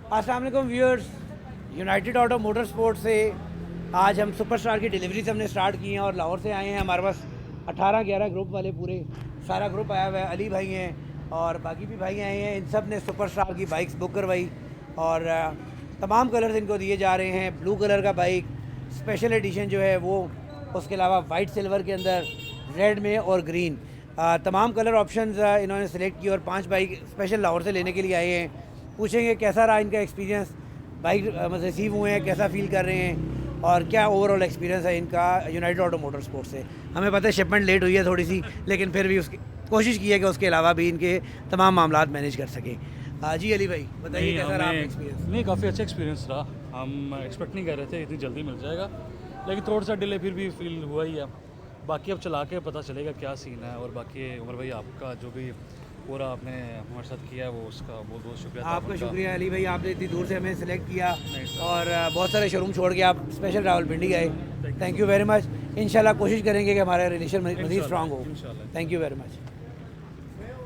अस्सलाम वालेकुम viewers, United auto motor sports से आज हम सुपरस्टार की डिलीवरी से हमने स्टार्ट की हैं और लाहौर से आए हैं। हमारे पास 18-11 ग्रुप वाले पूरे सारा ग्रुप आया हुआ है। अली भाई हैं और बाकी भी भाई आए हैं। इन सब ने सुपरस्टार की बाइक्स बुक करवाई और तमाम कलर्स इनको दिए जा रहे हैं। ब्लू कलर का बाइक स्पेशल एडिशन जो है वो, उसके अलावा वाइट सिल्वर के अंदर, रेड में और ग्रीन, तमाम कलर ऑप्शंस इन्होंने सेलेक्ट किए और 5 बाइक स्पेशल लाहौर से लेने के लिए आए हैं। पूछेंगे कैसा रहा इनका एक्सपीरियंस, बाइक रिसीव हुए हैं, कैसा फील कर रहे हैं और क्या ओवरऑल एक्सपीरियंस है इनका यूनाइटेड ऑटो मोटर स्पोर्ट्स से। हमें पता है शिपमेंट लेट हुई है थोड़ी सी, लेकिन फिर भी उसकी कोशिश की है कि उसके अलावा भी इनके तमाम मामला मैनेज कर सकें। जी अली भाई बताइए कैसा रहा आपका एक्सपीरियंस। नहीं, काफ़ी अच्छा एक्सपीरियंस रहा। हम एक्सपेक्ट नहीं कर रहे थे इतनी जल्दी मिल जाएगा, लेकिन थोड़ा सा डिले फिर भी फील हुआ ही है। बाकी अब चला के पता चलेगा क्या सीन है। और बाकी उमर भाई आपका जो भी पूरा आपने हमारे साथ किया है वो उसका बहुत बहुत शुक्रिया था आपका शुक्रिया अली भाई, आपने इतनी दूर से हमें सेलेक्ट किया सर। और बहुत सारे शोरूम छोड़ के आप स्पेशल रावलपिंडी आए। Thank you very much. इंशाल्लाह कोशिश करेंगे कि हमारा रिलेशन मज़ीद स्ट्रांग हो। इंशाल्लाह। Thank you very much.